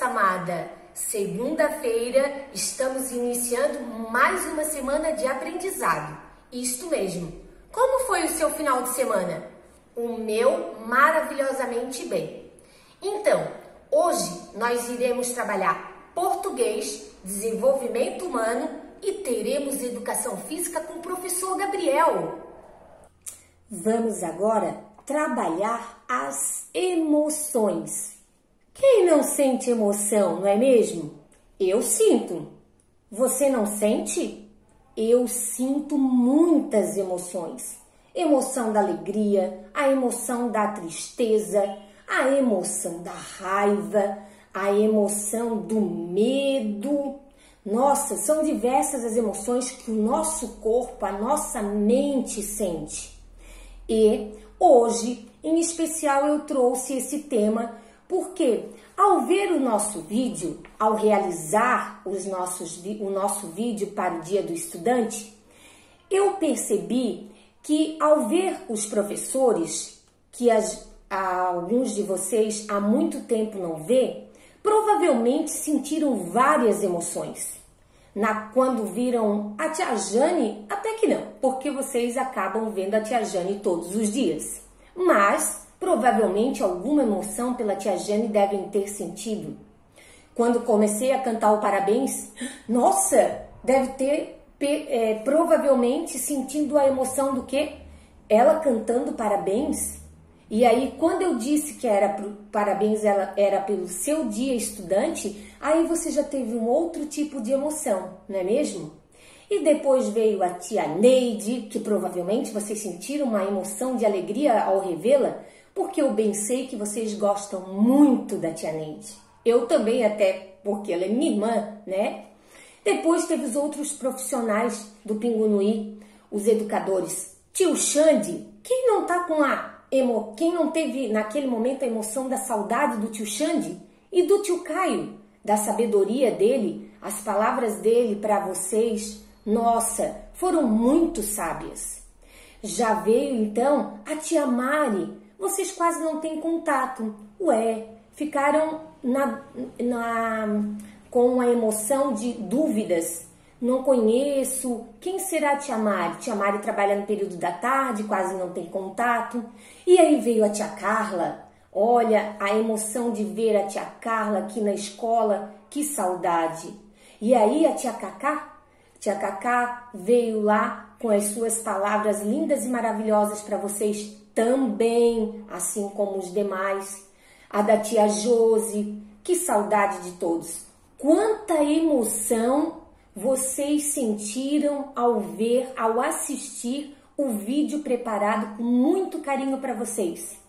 criança amada! Segunda-feira estamos iniciando mais uma semana de aprendizado. Isto mesmo. Como foi o seu final de semana? O meu maravilhosamente bem. Então, hoje nós iremos trabalhar português, desenvolvimento humano e teremos educação física com o professor Gabriel. Vamos agora trabalhar as emoções. Quem não sente emoção, não é mesmo? Eu sinto. Você não sente? Eu sinto muitas emoções. Emoção da alegria, a emoção da tristeza, a emoção da raiva, a emoção do medo. Nossa, são diversas as emoções que o nosso corpo, a nossa mente sente. E hoje, em especial, eu trouxe esse tema porque ao ver o nosso vídeo, ao realizar o nosso vídeo para o Dia do Estudante, eu percebi que ao ver os professores, que alguns de vocês há muito tempo não vê, provavelmente sentiram várias emoções. Quando viram a tia Jane, até que não, porque vocês acabam vendo a tia Jane todos os dias. Mas provavelmente alguma emoção pela tia Jane devem ter sentido. Quando comecei a cantar o parabéns, nossa, deve ter provavelmente sentindo a emoção do quê? Ela cantando parabéns. E aí, quando eu disse que parabéns, ela era pelo seu dia estudante, aí você já teve um outro tipo de emoção, não é mesmo? E depois veio a tia Neide, que provavelmente vocês sentiram uma emoção de alegria ao revê-la, porque eu bem sei que vocês gostam muito da tia Neide. Eu também, até porque ela é minha irmã, né? Depois teve os outros profissionais do Pingunuí, os educadores. Tio Xande, quem não tá com quem não teve naquele momento a emoção da saudade do tio Xande e do tio Caio, da sabedoria dele, as palavras dele para vocês, nossa, foram muito sábias. Já veio então a tia Mari, vocês quase não têm contato, ficaram com a emoção de dúvidas. Não conheço, quem será a tia Mari? Tia Mari trabalha no período da tarde, quase não tem contato. E aí veio a tia Carla, olha a emoção de ver a tia Carla aqui na escola, que saudade. E aí a tia Cacá veio lá com as suas palavras lindas e maravilhosas para vocês também, assim como os demais. A da tia Josi, que saudade de todos. Quanta emoção vocês sentiram ao assistir o vídeo preparado com muito carinho para vocês.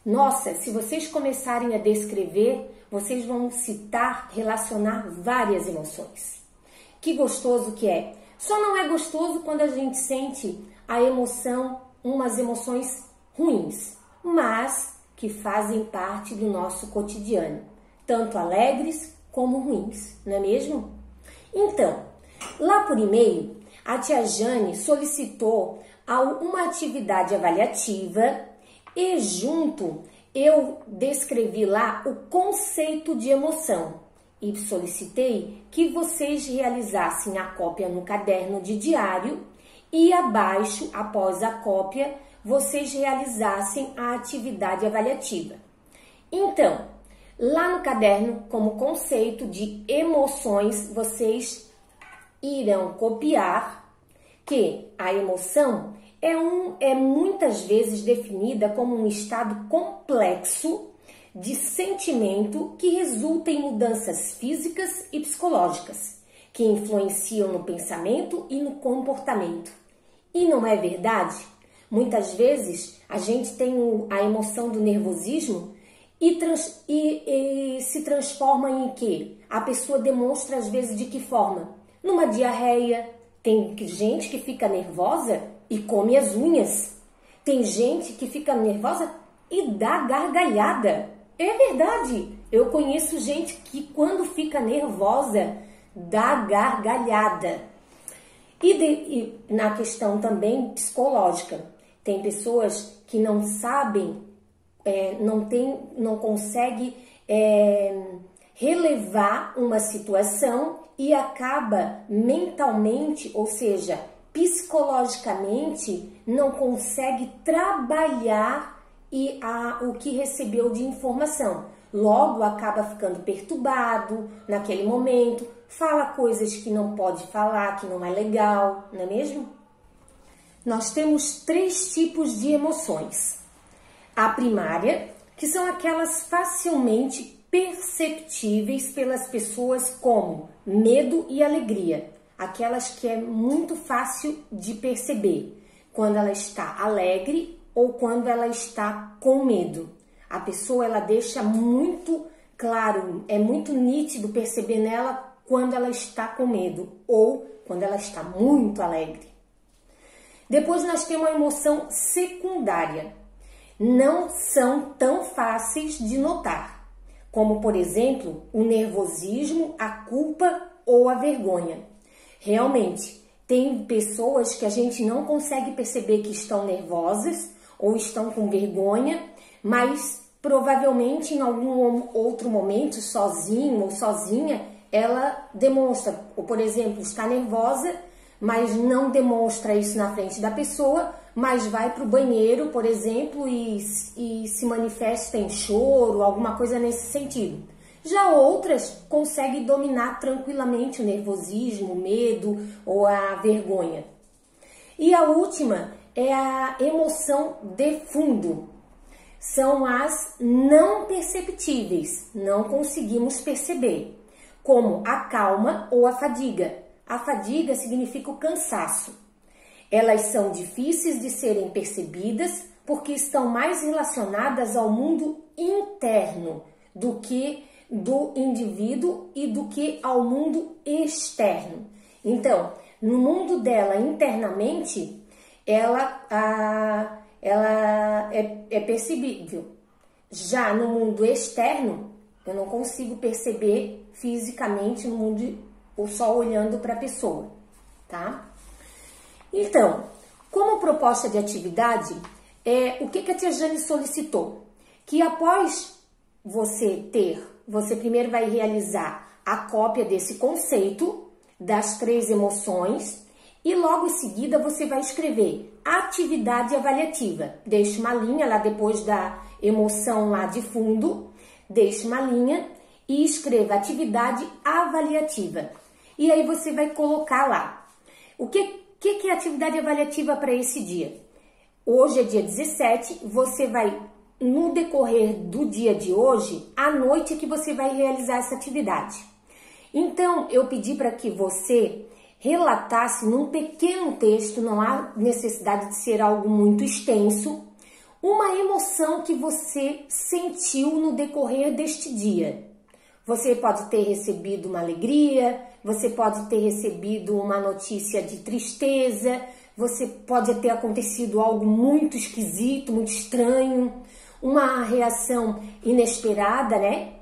Nossa, se vocês começarem a descrever, vocês vão relacionar várias emoções. Que gostoso que é. Só não é gostoso quando a gente sente umas emoções ruins, mas que fazem parte do nosso cotidiano, tanto alegres como ruins, não é mesmo? Então, lá por e-mail, a tia Jane solicitou uma atividade avaliativa e junto eu descrevi lá o conceito de emoção e solicitei que vocês realizassem a cópia no caderno de diário e abaixo, após a cópia, vocês realizassem a atividade avaliativa. Então, lá no caderno, como conceito de emoções, vocês irão copiar que a emoção é muitas vezes definida como um estado complexo de sentimento que resulta em mudanças físicas e psicológicas, que influenciam no pensamento e no comportamento. E não é verdade? Muitas vezes a gente tem a emoção do nervosismo e se transforma em quê? A pessoa demonstra às vezes de que forma? Numa diarreia. Tem gente que fica nervosa e come as unhas. Tem gente que fica nervosa e dá gargalhada. É verdade. Eu conheço gente que quando fica nervosa dá gargalhada. E na questão também psicológica, tem pessoas que não sabem, não conseguem relevar uma situação e acaba mentalmente, ou seja, psicologicamente, não consegue trabalhar o que recebeu de informação. Logo, acaba ficando perturbado naquele momento, fala coisas que não pode falar, que não é legal, não é mesmo? Nós temos 3 tipos de emoções. A primária, que são aquelas facilmente perceptíveis pelas pessoas, como medo e alegria. Aquelas que é muito fácil de perceber, quando ela está alegre ou quando ela está com medo. A pessoa, ela deixa muito claro, é muito nítido perceber nela quando ela está com medo ou quando ela está muito alegre. Depois nós temos a emoção secundária. Não são tão fáceis de notar, como por exemplo, o nervosismo, a culpa ou a vergonha. Realmente, tem pessoas que a gente não consegue perceber que estão nervosas ou estão com vergonha, mas provavelmente em algum outro momento, sozinho ou sozinha, ela demonstra, ou por exemplo, está nervosa, mas não demonstra isso na frente da pessoa, mas vai para o banheiro, por exemplo, e se manifesta em choro, alguma coisa nesse sentido. Já outras conseguem dominar tranquilamente o nervosismo, o medo ou a vergonha. E a última é a emoção de fundo. São as não perceptíveis, não conseguimos perceber, como a calma ou a fadiga. A fadiga significa o cansaço. Elas são difíceis de serem percebidas porque estão mais relacionadas ao mundo interno do que do indivíduo e do que ao mundo externo. Então, no mundo dela internamente, ela é percebível. Já no mundo externo, eu não consigo perceber fisicamente no mundo ou só olhando para a pessoa, tá? Então, como proposta de atividade, o que a tia Jane solicitou? Que após você primeiro vai realizar a cópia desse conceito das 3 emoções e logo em seguida você vai escrever atividade avaliativa. Deixe uma linha lá depois da emoção lá de fundo, deixe uma linha e escreva atividade avaliativa. E aí você vai colocar lá. O que é atividade avaliativa para esse dia? Hoje é dia 17, você vai, no decorrer do dia de hoje, à noite que você vai realizar essa atividade. Então, eu pedi para que você relatasse num pequeno texto, não há necessidade de ser algo muito extenso, uma emoção que você sentiu no decorrer deste dia. Você pode ter recebido uma alegria, você pode ter recebido uma notícia de tristeza, você pode ter acontecido algo muito esquisito, muito estranho, uma reação inesperada, né?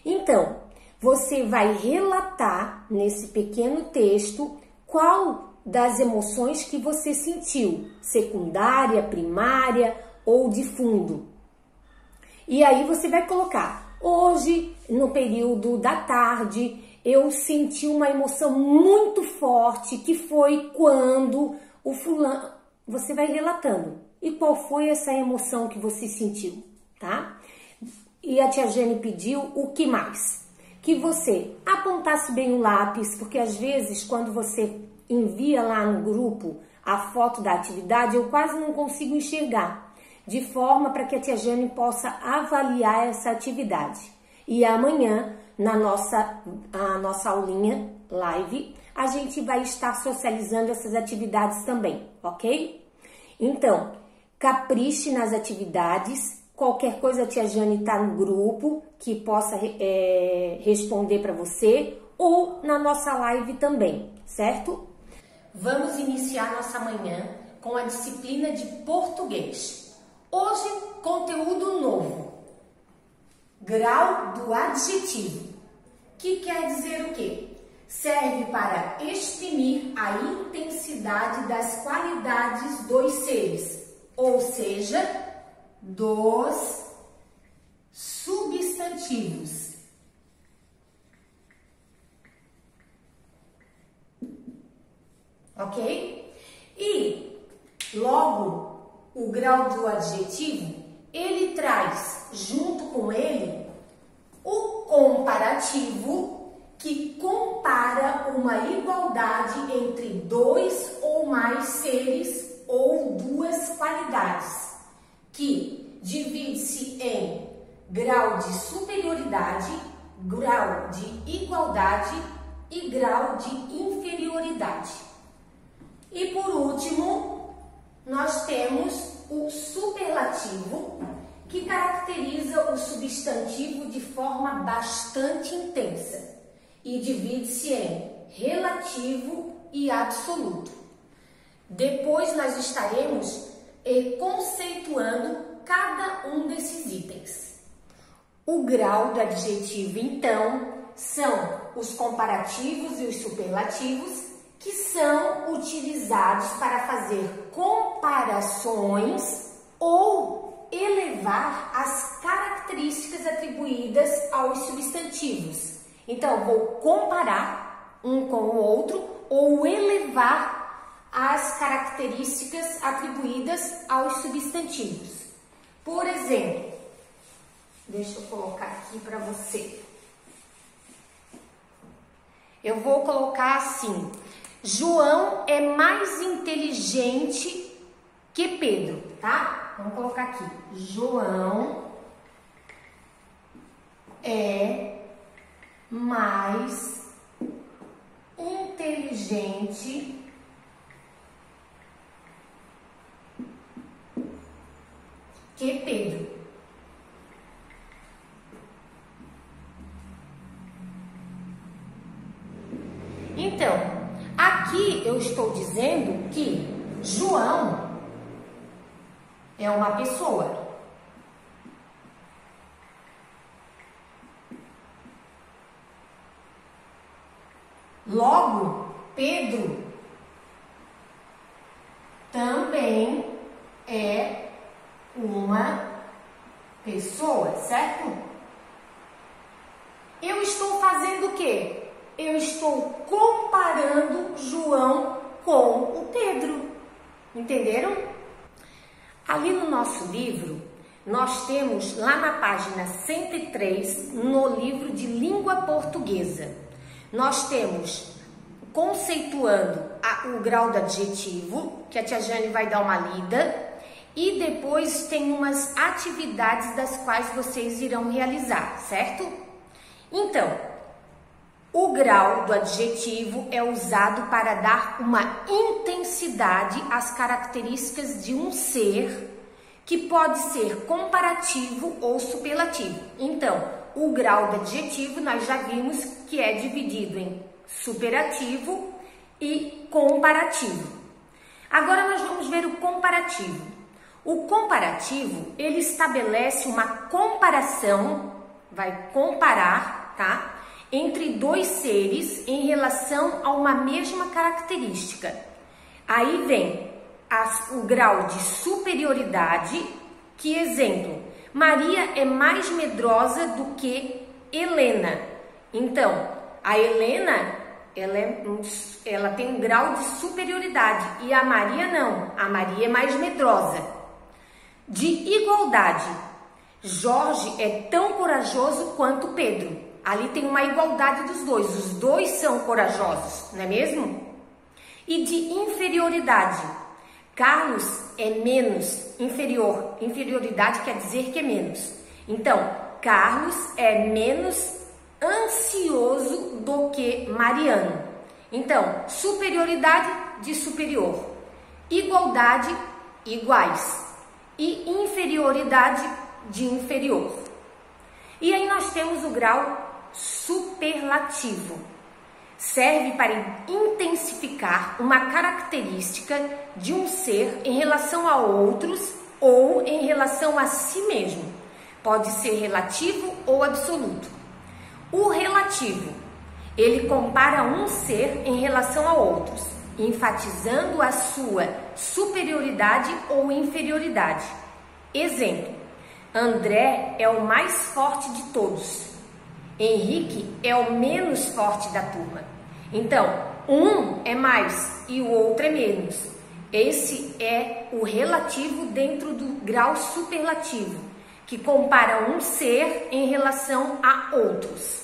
Então, você vai relatar nesse pequeno texto qual das emoções que você sentiu, secundária, primária ou de fundo. E aí você vai colocar, hoje, no período da tarde, eu senti uma emoção muito forte, que foi quando o fulano... Você vai relatando. E qual foi essa emoção que você sentiu, tá? E a tia Jane pediu o que mais? Que você apontasse bem o lápis, porque às vezes quando você envia lá no grupo a foto da atividade, eu quase não consigo enxergar, de forma para que a tia Jane possa avaliar essa atividade. E amanhã, na nossa aulinha live, a gente vai estar socializando essas atividades também, ok? Então, capriche nas atividades. Qualquer coisa a tia Jane está no grupo que possa responder para você ou na nossa live também, certo? Vamos iniciar nossa manhã com a disciplina de português. Hoje, conteúdo novo. Grau do adjetivo. Que quer dizer o quê? Serve para exprimir a intensidade das qualidades dos seres, ou seja, dos substantivos. ok? E logo o grau do adjetivo, ele traz junto com ele o comparativo, que compara uma igualdade entre dois ou mais seres ou duas qualidades, que divide-se em grau de superioridade, grau de igualdade e grau de inferioridade. E por último, nós temos o superlativo, que caracteriza o substantivo de forma bastante intensa e divide-se em relativo e absoluto. Depois nós estaremos conceituando cada um desses itens. O grau do adjetivo, então, são os comparativos e os superlativos, que são utilizados para fazer comparações ou elevar as características atribuídas aos substantivos. Então, vou comparar um com o outro ou elevar as características atribuídas aos substantivos. Por exemplo, deixa eu colocar aqui para você. Eu vou colocar assim: João é mais inteligente que Pedro, tá? Vamos colocar aqui: João é mais inteligente que Pedro. Então, aqui eu estou dizendo que João é uma pessoa. Logo, Pedro também é uma pessoa, certo? Eu estou fazendo o quê? Eu estou comparando João com o Pedro. Entenderam? Ali no nosso livro, nós temos lá na página 103, no livro de língua portuguesa, nós temos conceituando o grau do adjetivo, que a tia Jane vai dar uma lida, e depois tem umas atividades das quais vocês irão realizar, certo? Então, o grau do adjetivo é usado para dar uma intensidade às características de um ser, que pode ser comparativo ou superlativo. Então, o grau do adjetivo nós já vimos que é dividido em superativo e comparativo. Agora nós vamos ver o comparativo. O comparativo, ele estabelece uma comparação, vai comparar, tá? Entre dois seres em relação a uma mesma característica. Aí vem o grau de superioridade, que exemplo, Maria é mais medrosa do que Helena. Então, a Helena, ela tem um grau de superioridade e a Maria não, a Maria é mais medrosa. De igualdade, Jorge é tão corajoso quanto Pedro. Ali tem uma igualdade dos dois, os dois são corajosos, não é mesmo? E de inferioridade, Carlos é menos inferior, inferioridade quer dizer que é menos. Então, Carlos é menos ansioso do que Mariano. Então, superioridade de superior, igualdade, iguais, e inferioridade de inferior. E aí nós temos o grau superlativo. Serve para intensificar uma característica de um ser em relação a outros ou em relação a si mesmo. Pode ser relativo ou absoluto. O relativo, ele compara um ser em relação a outros, enfatizando a sua superioridade ou inferioridade. Exemplo: André é o mais forte de todos. Henrique é o menos forte da turma. Então, um é mais e o outro é menos. Esse é o relativo dentro do grau superlativo, que compara um ser em relação a outros.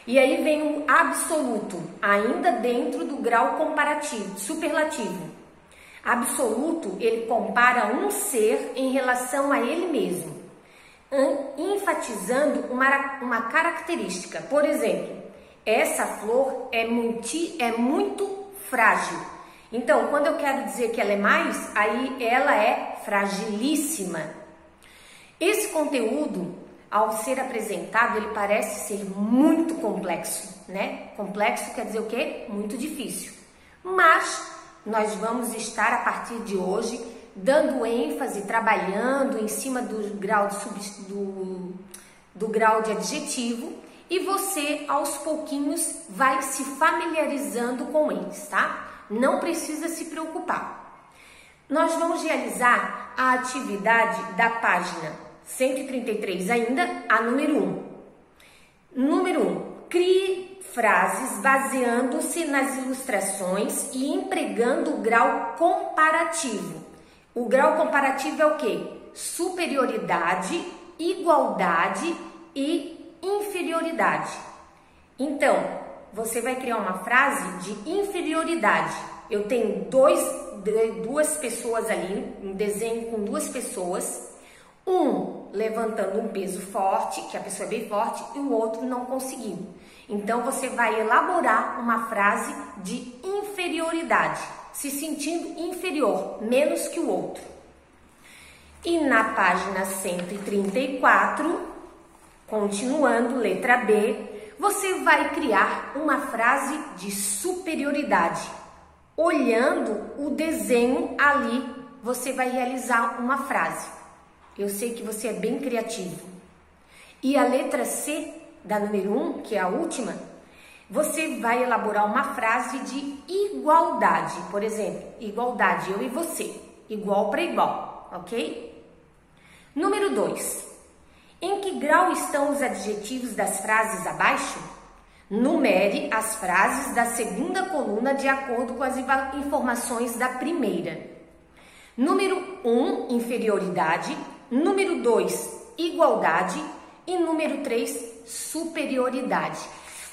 E aí vem o absoluto, ainda dentro do grau comparativo, superlativo. Absoluto, ele compara um ser em relação a ele mesmo, enfatizando uma característica. Por exemplo, essa flor é muito frágil. Então, quando eu quero dizer que ela é mais, aí ela é fragilíssima. Esse conteúdo, ao ser apresentado, ele parece ser muito complexo, né? Complexo quer dizer o quê? Muito difícil. Mas nós vamos estar, a partir de hoje, dando ênfase, trabalhando em cima do grau de adjetivo, e você, aos pouquinhos, vai se familiarizando com eles, tá? Não precisa se preocupar. Nós vamos realizar a atividade da página 133 ainda, a número 1. Número 1. Crie frases baseando-se nas ilustrações e empregando o grau comparativo. O grau comparativo é o quê? Superioridade, igualdade e inferioridade. Então, você vai criar uma frase de inferioridade. Eu tenho duas pessoas ali, um desenho com duas pessoas, um levantando um peso forte, que a pessoa é bem forte, e o outro não conseguindo. Então, você vai elaborar uma frase de inferioridade, se sentindo inferior, menos que o outro. E na página 134, continuando, letra B, você vai criar uma frase de superioridade. Olhando o desenho ali, você vai realizar uma frase. Eu sei que você é bem criativo. E a letra C da número 1, que é a última, você vai elaborar uma frase de igualdade. Por exemplo, igualdade, eu e você, igual para igual, ok? Número 2. Em que grau estão os adjetivos das frases abaixo? Numere as frases da segunda coluna de acordo com as informações da primeira. Número 1, inferioridade. Número 2, igualdade. E número 3, superioridade.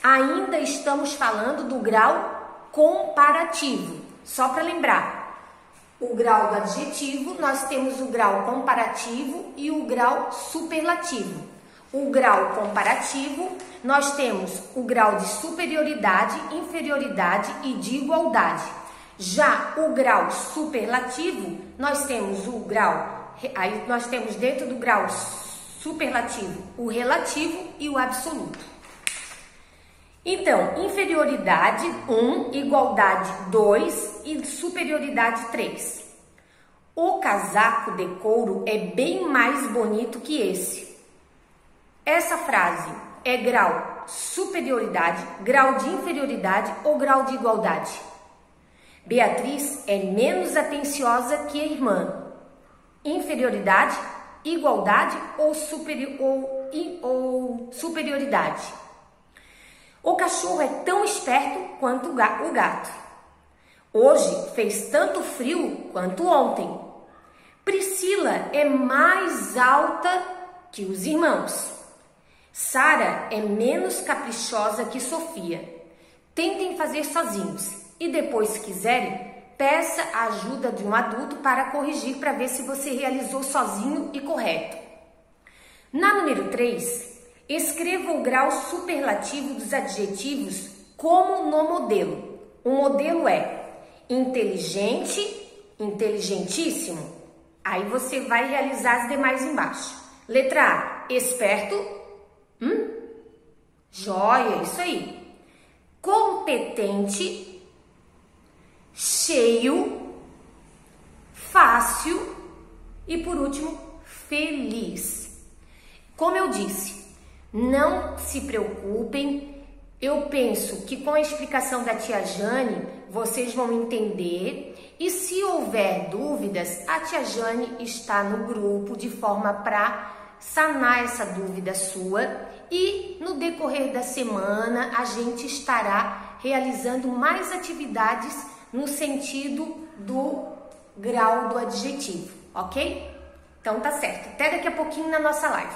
Ainda estamos falando do grau comparativo. Só para lembrar. O grau do adjetivo, nós temos o grau comparativo e o grau superlativo. O grau comparativo, nós temos o grau de superioridade, inferioridade e de igualdade. Já o grau superlativo, nós temos dentro do grau superlativo o relativo e o absoluto. Então, inferioridade 1, igualdade 2 e superioridade 3. O casaco de couro é bem mais bonito que esse. Essa frase é grau superioridade, grau de inferioridade ou grau de igualdade? Beatriz é menos atenciosa que a irmã. Inferioridade, igualdade ou superioridade? O cachorro é tão esperto quanto o gato. Hoje fez tanto frio quanto ontem. Priscila é mais alta que os irmãos. Sara é menos caprichosa que Sofia. Tentem fazer sozinhos e depois, se quiserem, peça a ajuda de um adulto para corrigir, para ver se você realizou sozinho e correto. Na número 3, escreva o grau superlativo dos adjetivos como no modelo. O modelo é inteligente, inteligentíssimo. Aí você vai realizar as demais embaixo. Letra A, esperto. Joia, isso aí. Competente, cheio, fácil e, por último, feliz. Como eu disse, não se preocupem, eu penso que com a explicação da tia Jane, vocês vão entender, e se houver dúvidas, a tia Jane está no grupo de forma para sanar essa dúvida sua, e no decorrer da semana a gente estará realizando mais atividades no sentido do grau do adjetivo, ok? Então tá certo. Até daqui a pouquinho na nossa live.